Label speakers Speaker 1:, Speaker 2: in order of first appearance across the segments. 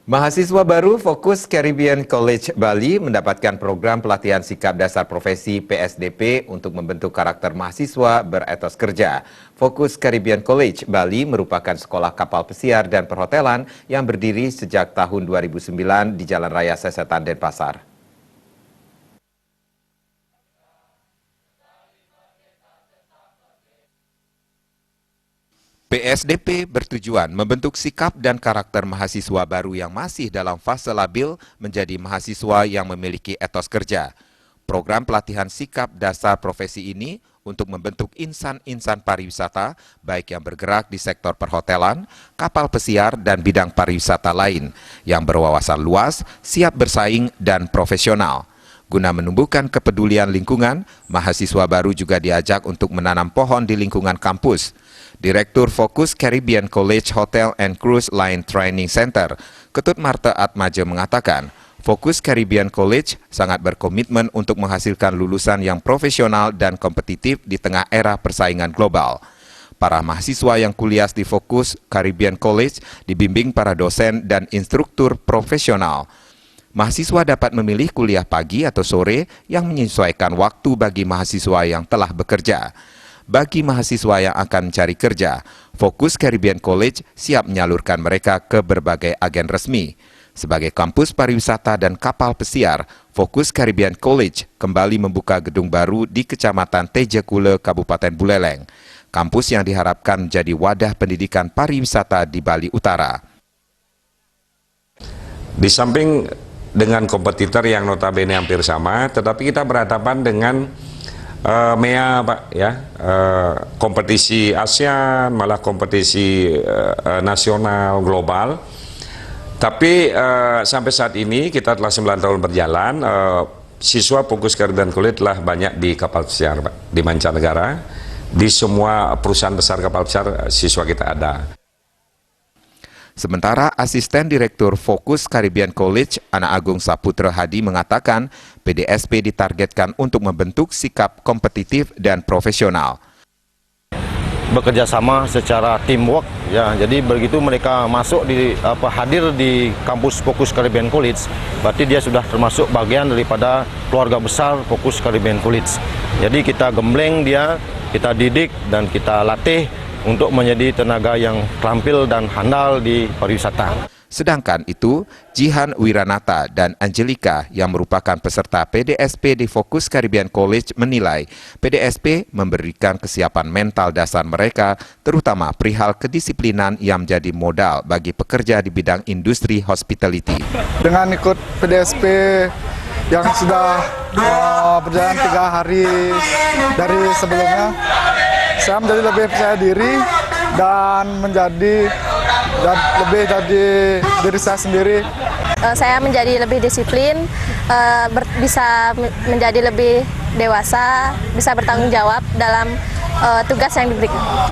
Speaker 1: Mahasiswa baru Fokus Caribbean College Bali mendapatkan program pelatihan sikap dasar profesi PSDP untuk membentuk karakter mahasiswa beretos kerja. Fokus Caribbean College Bali merupakan sekolah kapal pesiar dan perhotelan yang berdiri sejak tahun 2009 di Jalan Raya Sesetan, Denpasar. PSDP bertujuan membentuk sikap dan karakter mahasiswa baru yang masih dalam fase labil menjadi mahasiswa yang memiliki etos kerja. Program pelatihan sikap dasar profesi ini untuk membentuk insan-insan pariwisata, baik yang bergerak di sektor perhotelan, kapal pesiar, dan bidang pariwisata lain, yang berwawasan luas, siap bersaing, dan profesional. Guna menumbuhkan kepedulian lingkungan, mahasiswa baru juga diajak untuk menanam pohon di lingkungan kampus. Direktur Fokus Caribbean College Hotel and Cruise Line Training Center, Ketut Marta Atmaja mengatakan, Fokus Caribbean College sangat berkomitmen untuk menghasilkan lulusan yang profesional dan kompetitif di tengah era persaingan global. Para mahasiswa yang kuliah di Fokus Caribbean College dibimbing para dosen dan instruktur profesional. Mahasiswa dapat memilih kuliah pagi atau sore yang menyesuaikan waktu bagi mahasiswa yang telah bekerja. Bagi mahasiswa yang akan mencari kerja, Fokus Caribbean College siap menyalurkan mereka ke berbagai agen resmi. Sebagai kampus pariwisata dan kapal pesiar, Fokus Caribbean College kembali membuka gedung baru di Kecamatan Tejakula, Kabupaten Buleleng. Kampus yang diharapkan menjadi wadah pendidikan pariwisata di Bali Utara.
Speaker 2: Di samping dengan kompetitor yang notabene hampir sama, tetapi kita berhadapan dengan MEA, Pak, ya, kompetisi ASEAN, malah kompetisi nasional, global. Tapi sampai saat ini kita telah 9 tahun berjalan, siswa Fokus Caribbean College telah banyak di kapal pesiar, Pak, di mancanegara, di semua perusahaan besar kapal pesiar siswa kita ada.
Speaker 1: Sementara Asisten Direktur Fokus Caribbean College, Anak Agung Saputra Hadi mengatakan, PDSP ditargetkan untuk membentuk sikap kompetitif dan profesional.
Speaker 3: Bekerja sama secara teamwork, ya. Jadi begitu mereka masuk hadir di kampus Fokus Caribbean College, berarti dia sudah termasuk bagian daripada keluarga besar Fokus Caribbean College. Jadi kita gembleng dia, kita didik dan kita latih untuk menjadi tenaga yang terampil dan handal di pariwisata.
Speaker 1: Sedangkan itu, Jihan Wiranata dan Angelika yang merupakan peserta PDSP di Fokus Caribbean College menilai PDSP memberikan kesiapan mental dasar mereka, terutama perihal kedisiplinan yang menjadi modal bagi pekerja di bidang industri hospitality.
Speaker 4: Dengan ikut PDSP yang sudah berjalan 3 hari dari sebelumnya, saya menjadi lebih percaya diri dan lebih jadi diri saya sendiri.
Speaker 5: Saya menjadi lebih disiplin, bisa menjadi lebih dewasa, bisa bertanggung jawab dalam tugas yang diberikan.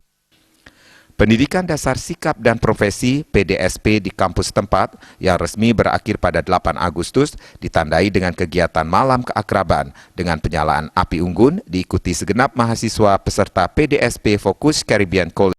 Speaker 1: Pendidikan dasar sikap dan profesi PDSP di kampus tempat yang resmi berakhir pada 8 Agustus ditandai dengan kegiatan malam keakraban dengan penyalaan api unggun diikuti segenap mahasiswa peserta PDSP Fokus Caribbean College.